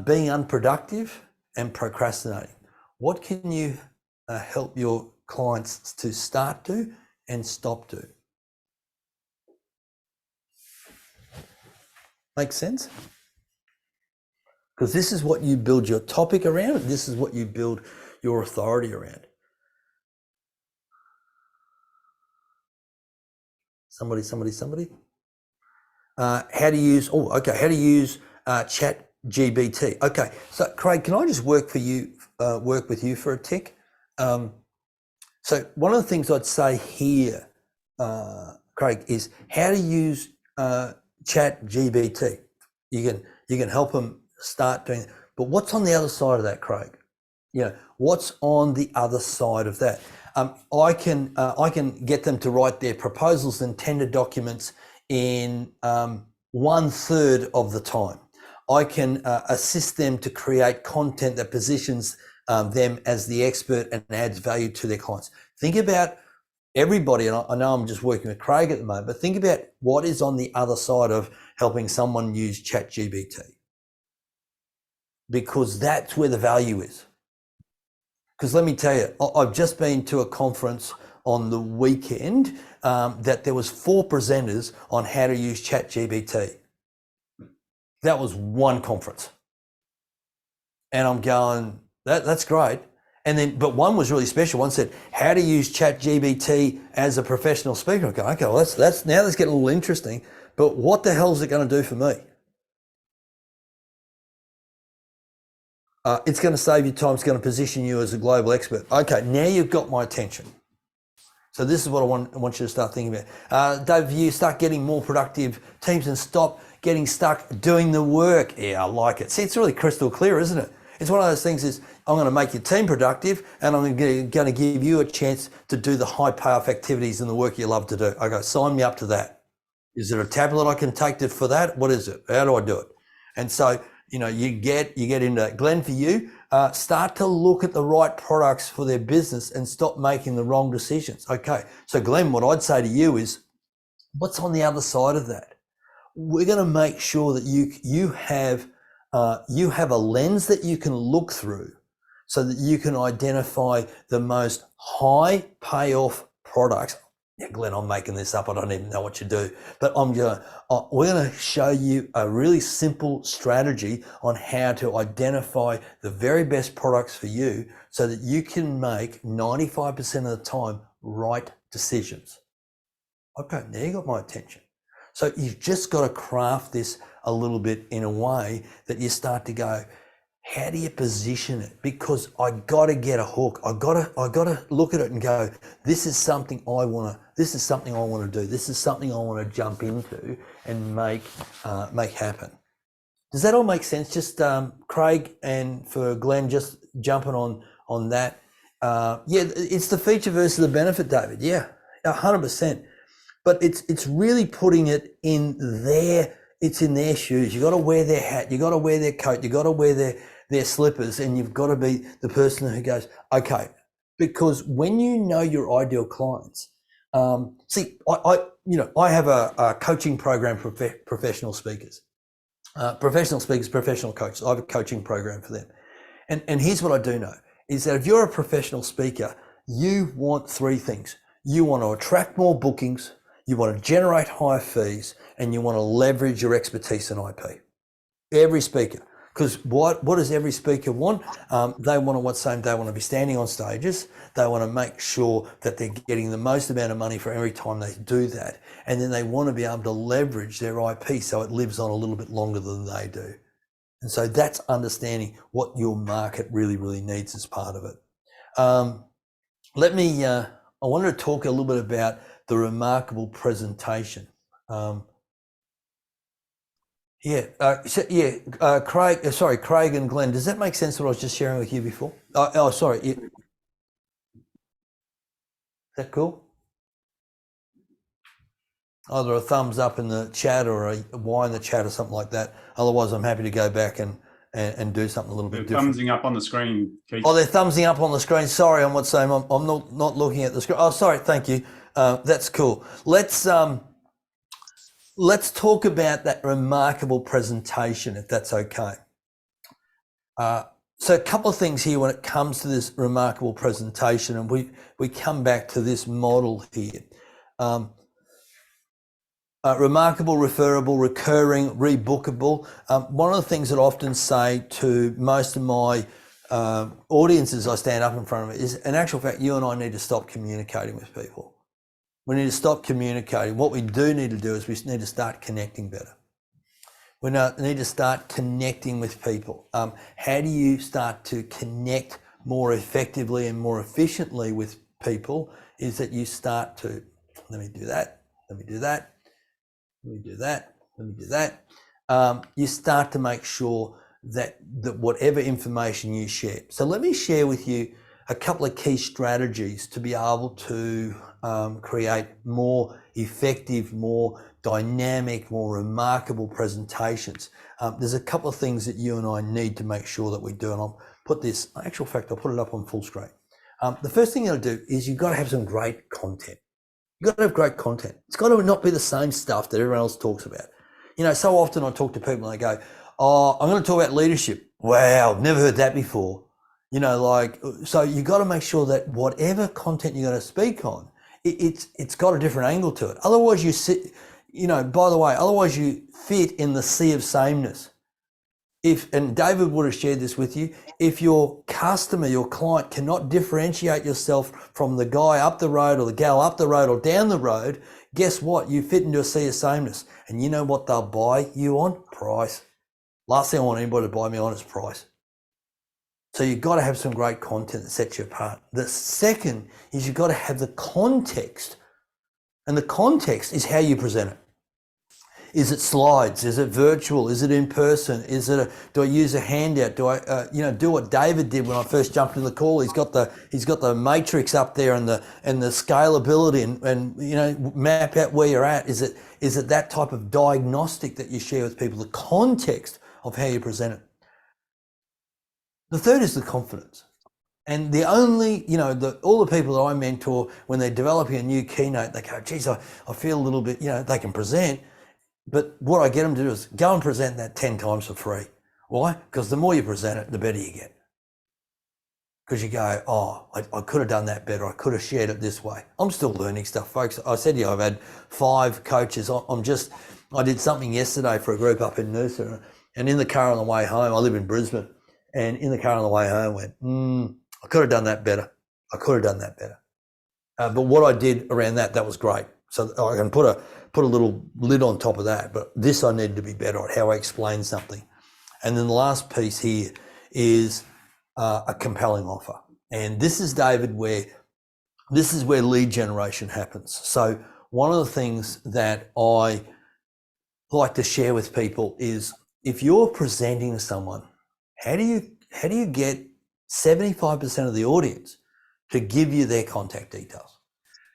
being unproductive, and procrastinating. What can you help your clients to start to and stop to? Make sense? Because this is what you build your topic around. This is what you build your authority around. Somebody. How to use, how to use Chat GBT. Okay, so Craig, can I just work with you for a tick? So one of the things I'd say here, Craig, is how to use Chat GBT. You can help them start doing it. But what's on the other side of that, Craig? You know, what's on the other side of that? I can get them to write their proposals and tender documents in 1/3 of the time. I can assist them to create content that positions them as the expert and adds value to their clients. Think about everybody, and I know I'm just working with Craig at the moment, but think about what is on the other side of helping someone use ChatGPT, because that's where the value is. Because let me tell you, I've just been to a conference on the weekend that there was 4 presenters on how to use ChatGPT. That was one conference. And I'm going, that's great. And then, but one was really special. One said, how to use ChatGPT as a professional speaker. I go, okay, well, that's now let's get a little interesting, but what the hell is it going to do for me? It's going to save you time. It's going to position you as a global expert. Okay, now you've got my attention. So this is what I want you to start thinking about. Dave, you start getting more productive teams and stop getting stuck doing the work. Yeah, I like it. See, it's really crystal clear, isn't it? It's one of those things is I'm going to make your team productive, and I'm going to give you a chance to do the high payoff activities and the work you love to do. Okay, sign me up to that. Is there a tablet I can take for that? What is it? How do I do it? And so, you know, you get into that. Glenn, for you, start to look at the right products for their business and stop making the wrong decisions. Okay, so Glenn, what I'd say to you is, what's on the other side of that? We're going to make sure that you have a lens that you can look through, so that you can identify the most high payoff products. Yeah, Glenn, I'm making this up. I don't even know what you do, but we're going to show you a really simple strategy on how to identify the very best products for you, so that you can make 95% of the time right decisions. Okay, now you got my attention. So you've just got to craft this a little bit in a way that you start to go, how do you position it? Because I got to get a hook. I got to look at it and go, this is something I want to do. This is something I want to jump into and make happen. Does that all make sense? Just Craig, and for Glenn, just jumping on that. Yeah, it's the feature versus the benefit, David. Yeah, 100%. But it's really putting it in their shoes. You got to wear their hat. You got to wear their coat. You got to wear their slippers, and you've got to be the person who goes, okay. Because when you know your ideal clients, see, I have a coaching program for professional speakers, professional coaches. I have a coaching program for them, and here's what I do know is that if you're a professional speaker, you want 3 things. You want to attract more bookings. You want to generate higher fees, and you want to leverage your expertise in IP. Every speaker, because what does every speaker want? They want to be standing on stages. They want to make sure that they're getting the most amount of money for every time they do that, and then they want to be able to leverage their IP so it lives on a little bit longer than they do. And so that's understanding what your market really, really needs as part of it. I wanted to talk a little bit about the remarkable presentation. Craig and Glenn, does that make sense what I was just sharing with you before? Is that cool? Either a thumbs up in the chat or a Y in the chat or something like that. Otherwise, I'm happy to go back and do something a little bit different. Thumbsing up on the screen, Keith. Oh, they're thumbsing up on the screen. Sorry, I'm not saying I'm not looking at the screen. Oh, sorry, thank you. That's cool. Let's talk about that remarkable presentation, if that's okay. So a couple of things here when it comes to this remarkable presentation, and we come back to this model here. Remarkable, referable, recurring, rebookable. One of the things that I often say to most of my audiences I stand up in front of is, in actual fact, you and I need to stop communicating with people. We need to stop communicating. What we do need to do is we need to start connecting better. We need to start connecting with people. How do you start to connect more effectively and more efficiently with people? Is that you start to, let me do that, let me do that, let me do that, let me do that. You start to make sure that whatever information you share. So let me share with you a couple of key strategies to be able to create more effective, more dynamic, more remarkable presentations. There's a couple of things that you and I need to make sure that we do, and I'll put this, in actual fact, I'll put it up on full screen. The first thing you'll do is you've got to have some great content. You've got to have great content. It's got to not be the same stuff that everyone else talks about. You know, so often I talk to people and they go, oh, I'm going to talk about leadership. Wow, never heard that before. You know, like, so you got to make sure that whatever content you're going to speak on, it's got a different angle to it. Otherwise you sit, you know, by the way, otherwise you fit in the sea of sameness. And David would have shared this with you, if your customer, your client cannot differentiate yourself from the guy up the road or the gal up the road or down the road, guess what? You fit into a sea of sameness. And you know what they'll buy you on? Price. Last thing I want anybody to buy me on is price. So you've got to have some great content that sets you apart. The second is you've got to have the context. And the context is how you present it. Is it slides? Is it virtual? Is it in person? Do I use a handout? Do I, do what David did when I first jumped into the call? He's got the matrix up there and the scalability and map out where you're at. Is it that type of diagnostic that you share with people? The context of how you present it. The third is the confidence. And the only, all the people that I mentor, when they're developing a new keynote, they go, geez, I feel a little bit, they can present. But what I get them to do is go and present that 10 times for free. Why? Because the more you present it, the better you get. Because you go, oh, I could have done that better. I could have shared it this way. I'm still learning stuff, folks. I said to you, I've had 5 coaches. I did something yesterday for a group up in Noosa, and in the car on the way home, I live in Brisbane, and in the car on the way home, I went, I could have done that better. I could have done that better. But what I did around that was great. So I can put a little lid on top of that, but this I need to be better at, how I explain something. And then the last piece here is a compelling offer. And this is, David, where lead generation happens. So one of the things that I like to share with people is, if you're presenting to someone, how do you get 75% of the audience to give you their contact details?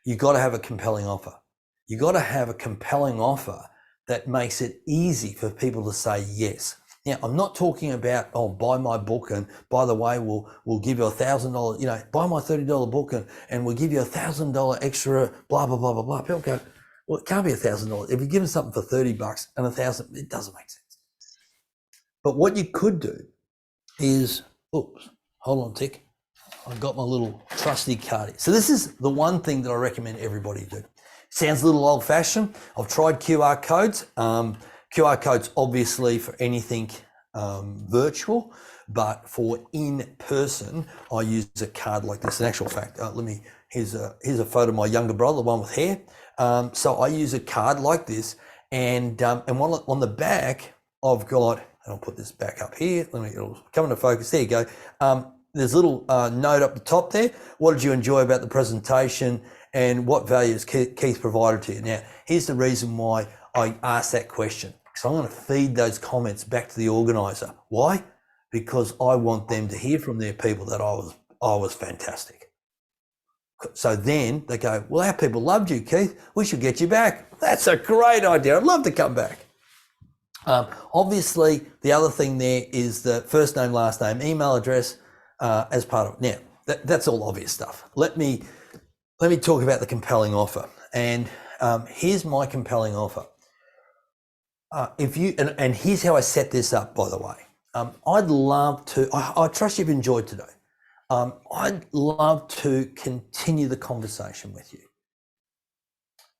You've got to have a compelling offer. You got to have a compelling offer that makes it easy for people to say yes. Now, I'm not talking about, buy my book, and by the way, we'll give you $1,000, buy my $30 book and we'll give you $1,000 extra, blah, blah, blah, blah, blah. People go, well, it can't be $1,000. If you're giving something for $30 and $1,000, it doesn't make sense. But what you could do is, hold on a tick. I've got my little trusty card here. So this is the one thing that I recommend everybody do. Sounds a little old fashioned. I've tried QR codes. QR codes obviously for anything virtual, but for in person, I use a card like this. In actual fact, here's a photo of my younger brother, the one with hair. So I use a card like this, and on the back, I've got and I'll put this back up here. It'll come into focus. There you go. There's a little note up the top there. What did you enjoy about the presentation, and what value has Keith provided to you? Now, here's the reason why I asked that question. So I'm going to feed those comments back to the organizer. Why? Because I want them to hear from their people that I was fantastic. So then they go, well, our people loved you, Keith. We should get you back. That's a great idea. I'd love to come back. Obviously, the other thing there is the first name, last name, email address as part of it. Now, that's all obvious stuff. Let me talk about the compelling offer. And here's my compelling offer. And here's how I set this up, by the way. I'd love to, I trust you've enjoyed today. I'd love to continue the conversation with you.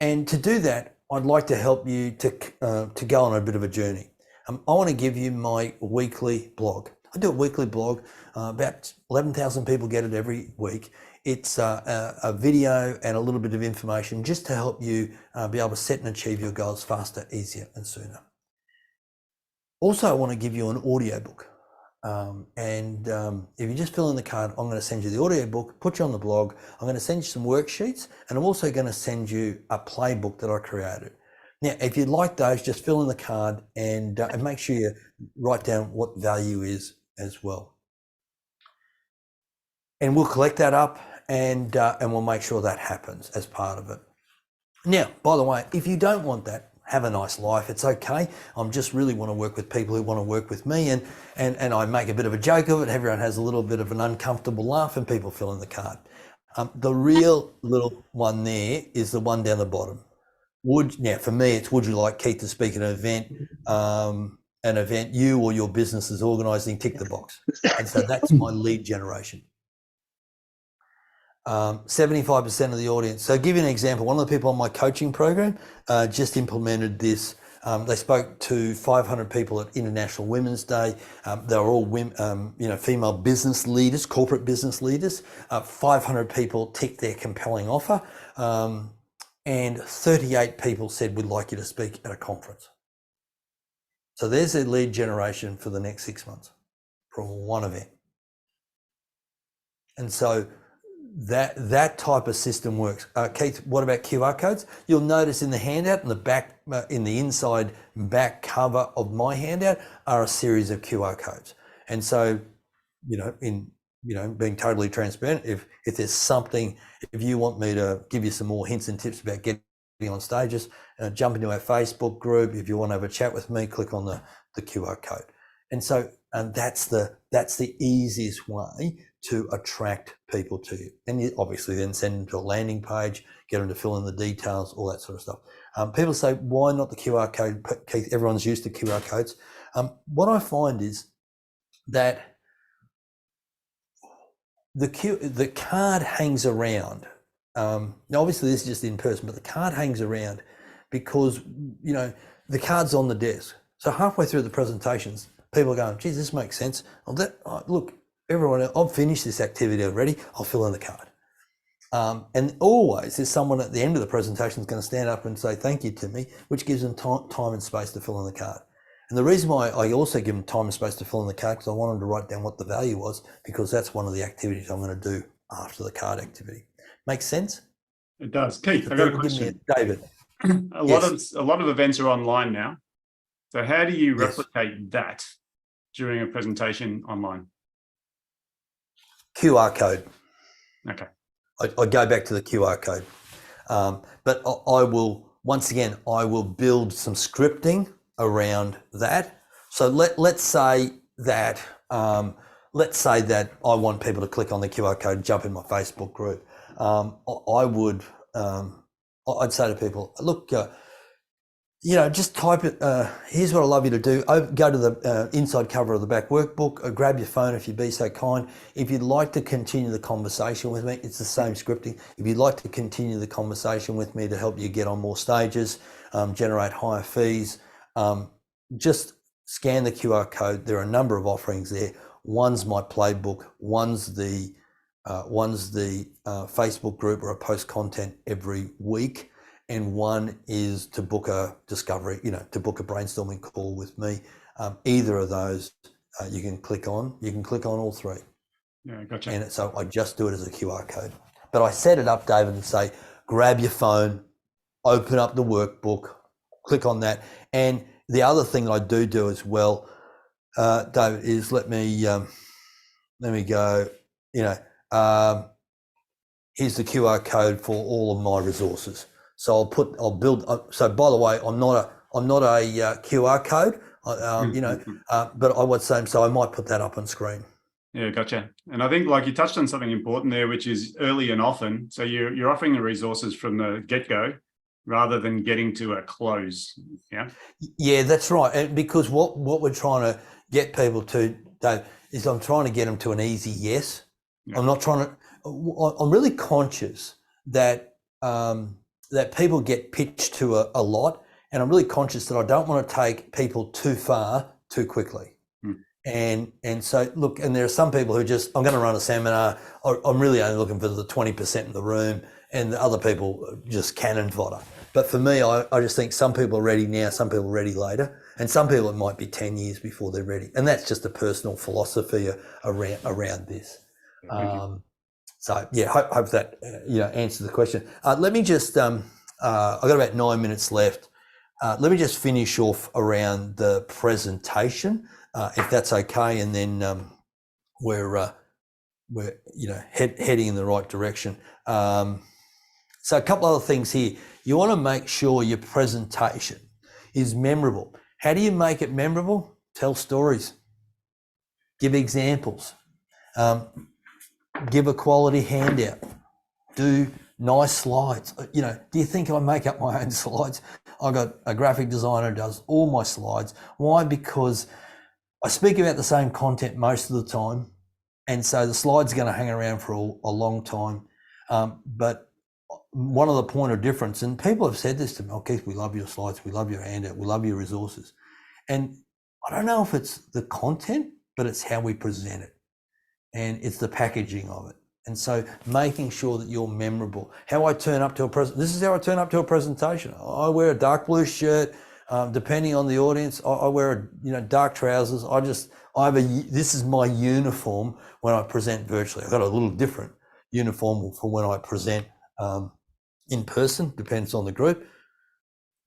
And to do that, I'd like to help you to go on a bit of a journey. I want to give you my weekly blog. I do a weekly blog. About 11,000 people get it every week. It's a video and a little bit of information just to help you be able to set and achieve your goals faster, easier, and sooner. Also, I want to give you an audiobook. If you just fill in the card, I'm going to send you the audiobook, put you on the blog. I'm going to send you some worksheets, and I'm also going to send you a playbook that I created. Now, if you'd like those, just fill in the card and make sure you write down what value is as well. And we'll collect that up and we'll make sure that happens as part of it. Now, by the way, if you don't want that, have a nice life. It's okay. I'm just really want to work with people who want to work with me, and I make a bit of a joke of it. Everyone has a little bit of an uncomfortable laugh, and people fill in the card. The real little one there is the one down the bottom. Now for me, it's would you like Keith to speak at an event you or your business is organising? Tick the box, and so that's my lead generation. 75% of the audience. So I'll give you an example. One of the people on my coaching program just implemented this. They spoke to 500 people at International Women's Day. They were all women, female business leaders, corporate business leaders. 500 people ticked their compelling offer, and 38 people said, we'd like you to speak at a conference. So there's their lead generation for the next 6 months from one event. And so that type of system works. Keith, what about QR codes? You'll notice in the handout, in the back, in the inside back cover of my handout are a series of QR codes. And so, being totally transparent, if there's something, if you want me to give you some more hints and tips about getting on stages, jump into our Facebook group. If you want to have a chat with me, click on the QR code. And so, that's the easiest way to attract people to you. And you obviously then send them to a landing page, get them to fill in the details, all that sort of stuff. People say, why not the QR code? Keith, everyone's used to QR codes. What I find is that the card hangs around. Now obviously this is just in person, but the card hangs around because, the card's on the desk. So halfway through the presentations, people are going, geez, this makes sense. Look, everyone, I've finished this activity already. I'll fill in the card. And always there's someone at the end of the presentation is going to stand up and say thank you to me, which gives them time and space to fill in the card. And the reason why I also give them time and space to fill in the card, because I want them to write down what the value was, because that's one of the activities I'm going to do after the card activity. Makes sense? It does. Keith, I've got a question. David. A lot of events are online now. So how do you replicate that during a presentation online? QR code. Okay. I go back to the QR code. But I will build some scripting around that. So let's say that I want people to click on the QR code and jump in my Facebook group. I'd say to people, look, just type it. Here's what I'd love you to do. Go to the inside cover of the back workbook, grab your phone if you'd be so kind. If you'd like to continue the conversation with me, it's the same scripting. If you'd like to continue the conversation with me to help you get on more stages, generate higher fees, just scan the QR code. There are a number of offerings there. One's my playbook, one's the Facebook group where I post content every week. And one is to book a discovery, to book a brainstorming call with me. either of those you can click on. You can click on all three. Yeah, gotcha. And so I just do it as a QR code. But I set it up, David, and say, grab your phone, open up the workbook, click on that. And the other thing that I do as well, David, is let me go, here's the QR code for all of my resources. So I'll build. So by the way, I'm not a QR code, but I would say, so I might put that up on screen. Yeah, gotcha. And I think like you touched on something important there, which is early and often. So you're offering the resources from the get-go rather than getting to a close. Yeah. Yeah, that's right. And because what we're trying to get people to, Dave, is I'm trying to get them to an easy yes. Yeah. I'm really conscious that that people get pitched to a lot, and I'm really conscious that I don't want to take people too far too quickly. And so look, and there are some people who just, I'm going to run a seminar, I'm really only looking for the 20% in the room, and the other people just cannon fodder. But for me, I just think some people are ready now, some people are ready later, and some people it might be 10 years before they're ready. And that's just a personal philosophy around this. So yeah, hope that answers the question. Let me just, I've got about 9 minutes left. Let me just finish off around the presentation, if that's okay, and then we're heading in the right direction. So a couple other things here. You want to make sure your presentation is memorable. How do you make it memorable? Tell stories. Give examples. Give a quality handout. Do nice slides. Do you think I make up my own slides? I got a graphic designer who does all my slides. Why? Because I speak about the same content most of the time, and so the slide's going to hang around for a long time. But one of the point of difference, and people have said this to me, oh, Keith, we love your slides, we love your handout, we love your resources. And I don't know if it's the content, but it's how we present it. And it's the packaging of it. And so making sure that you're memorable. How I turn up to this is how I turn up to a presentation. I wear a dark blue shirt, depending on the audience. I wear dark trousers. This is my uniform when I present virtually. I've got a little different uniform for when I present in person, depends on the group.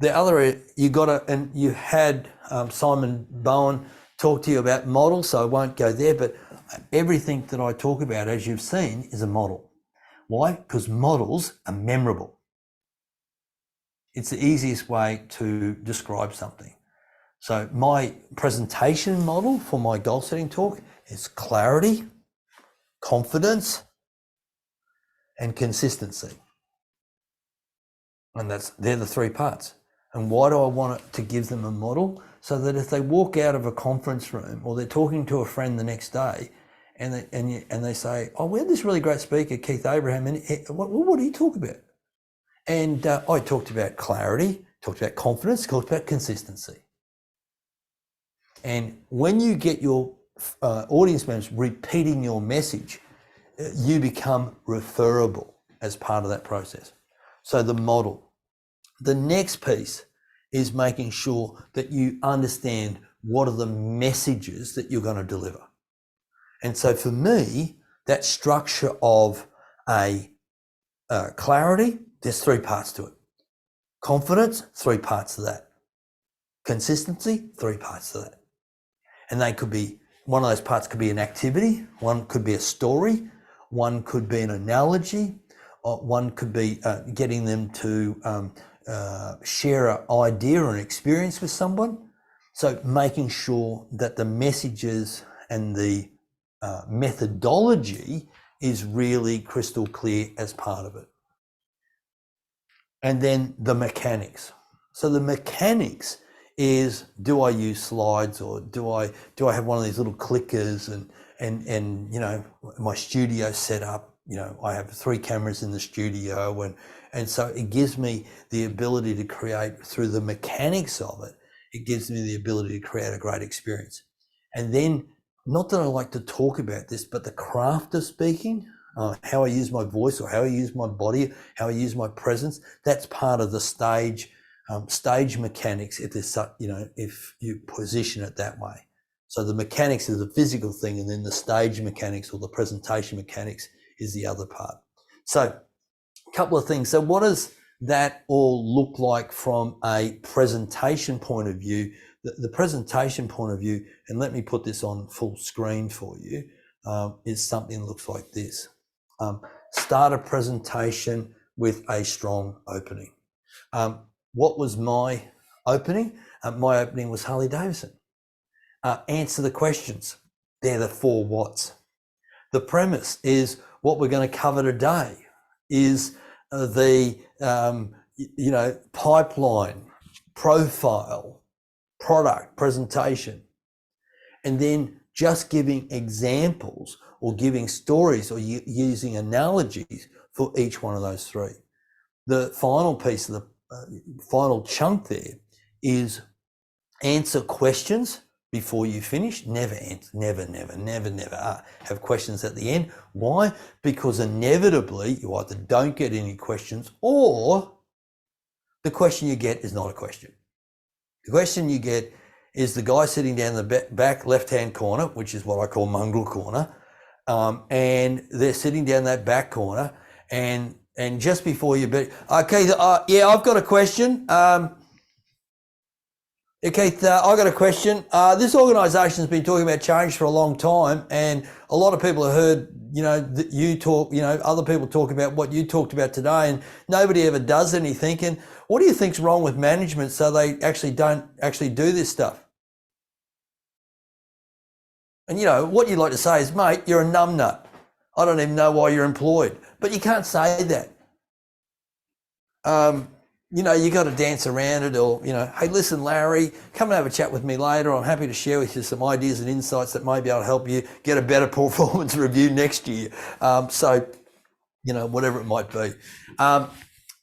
The other, you had Simon Bowen talk to you about models, so I won't go there, but everything that I talk about, as you've seen, is a model. Why? Because models are memorable. It's the easiest way to describe something. So my presentation model for my goal setting talk is clarity, confidence, and consistency. And they're the three parts. And why do I want it to give them a model? So that if they walk out of a conference room or they're talking to a friend the next day and they say, oh, we had this really great speaker, Keith Abraham, and what did he talk about? And I talked about clarity, talked about confidence, talked about consistency. And when you get your audience members repeating your message, you become referable as part of that process. So the model. The next piece is making sure that you understand what are the messages that you're going to deliver. And so for me, that structure of a clarity, there's three parts to it. Confidence, three parts to that. Consistency, three parts to that. And they could be, one of those parts could be an activity, one could be a story, one could be an analogy, one could be getting them to share an idea or an experience with someone. So making sure that the messages and the methodology is really crystal clear as part of it. And then the mechanics. So the mechanics is, do I use slides, or do I have one of these little clickers and my studio set up, I have 3 cameras in the studio, and so it gives me the ability to create, through the mechanics of it, it gives me the ability to create a great experience. And then, not that I like to talk about this, but the craft of speaking, how I use my voice or how I use my body, how I use my presence, that's part of the stage stage mechanics, if there's, if you position it that way. So the mechanics is the physical thing, and then the stage mechanics or the presentation mechanics is the other part. So a couple of things. So what does that all look like from a presentation point of view? The presentation point of view, and let me put this on full screen for you, is something that looks like this. Start a presentation with a strong opening. What was my opening? My opening was Harley Davidson. Answer the questions. They're the 4 whats. The premise is what we're going to cover today is the pipeline, profile, product, presentation, and then just giving examples or giving stories or using analogies for each one of those 3. The final piece of the final chunk there is answer questions before you finish. Never have questions at the end. Why? Because inevitably you either don't get any questions, or the question you get is not a question. The question you get is the guy sitting down in the back left-hand corner, which is what I call mongrel corner, and they're sitting down that back corner, and just before you okay, yeah, I've got a question. Keith, I got a question. This organisation has been talking about change for a long time, and a lot of people have heard, that you talk, other people talk about what you talked about today, and nobody ever does anything. And what do you think's wrong with management so they actually don't do this stuff? And what you'd like to say is, mate, you're a numbnut. I don't even know why you're employed, but you can't say that. You got to dance around it, or, hey, listen, Larry, come and have a chat with me later. I'm happy to share with you some ideas and insights that may be able to help you get a better performance review next year. Whatever it might be.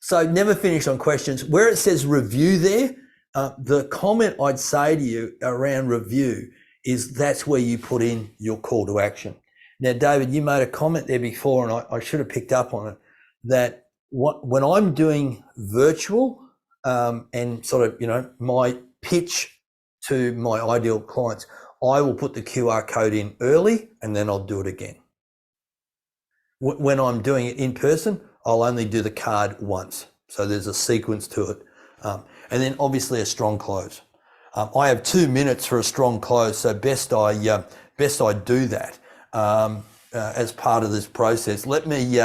So never finish on questions. Where it says review there, the comment I'd say to you around review is that's where you put in your call to action. Now, David, you made a comment there before, and I should have picked up on it, that when I'm doing virtual and sort of, my pitch to my ideal clients, I will put the QR code in early and then I'll do it again. When I'm doing it in person, I'll only do the card once. So there's a sequence to it. And then obviously a strong close. I have 2 minutes for a strong close, so best I do that as part of this process. Let me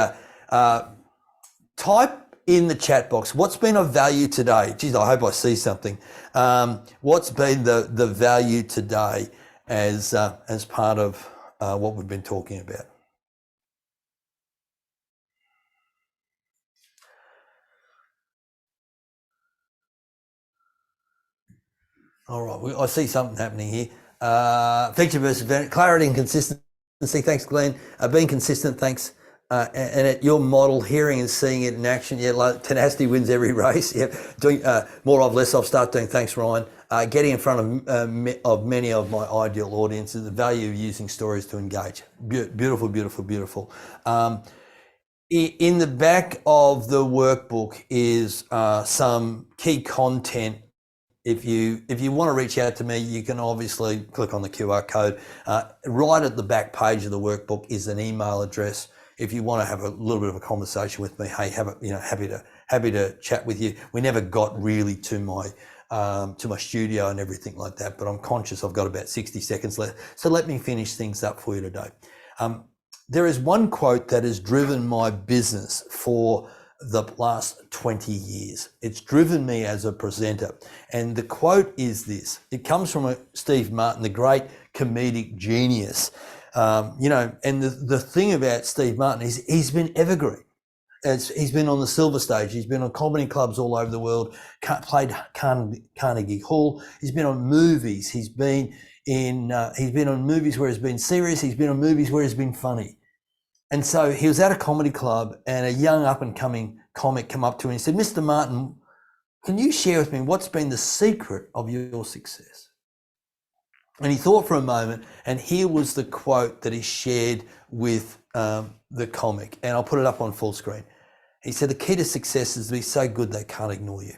type in the chat box, what's been of value today? Geez, I hope I see something. What's been the value today as part of what we've been talking about? All right, I see something happening here. Feature versus clarity and consistency. Thanks, Glenn. Being consistent, thanks. And at your model, hearing and seeing it in action, like tenacity wins every race. Doing more of, less of, start doing. Thanks, Ryan. Getting in front of many of my ideal audiences. The value of using stories to engage. Beautiful, beautiful, beautiful. In the back of the workbook is some key content. If you want to reach out to me, you can obviously click on the QR code. Right at the back page of the workbook is an email address. If you want to have a little bit of a conversation with me, hey, happy to chat with you. We never got really to my studio and everything like that, but I'm conscious I've got about 60 seconds left. So let me finish things up for you today. There is one quote that has driven my business for the last 20 years. It's driven me as a presenter. And the quote is this. It comes from Steve Martin, the great comedic genius. And the thing about Steve Martin is he's been evergreen. He's been on the silver stage. He's been on comedy clubs all over the world, played Carnegie Hall. He's been on movies. He's been on movies where he's been serious. He's been on movies where he's been funny. And so he was at a comedy club, and a young up-and-coming comic came up to him and he said, Mr. Martin, can you share with me what's been the secret of your success? And he thought for a moment, and here was the quote that he shared with the comic, and I'll put it up on full screen. He said, the key to success is to be so good they can't ignore you.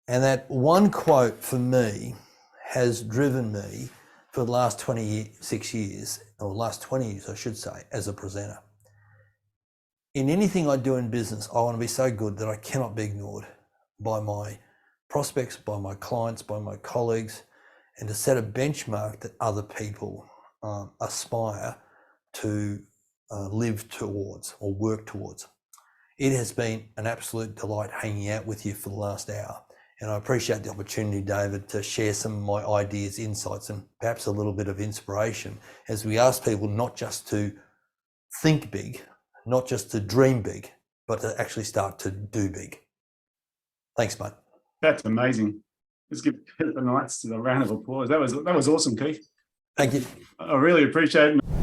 And that one quote for me has driven me for the last 26 years, or last 20 years, I should say, as a presenter. In anything I do in business, I want to be so good that I cannot be ignored by my prospects, by my clients, by my colleagues, and to set a benchmark that other people aspire to live towards or work towards. It has been an absolute delight hanging out with you for the last hour. And I appreciate the opportunity, David, to share some of my ideas, insights, and perhaps a little bit of inspiration as we ask people not just to think big, not just to dream big, but to actually start to do big. Thanks, mate. That's amazing. Let's give the Knights a round of applause. That was awesome, Keith. Thank you. I really appreciate it.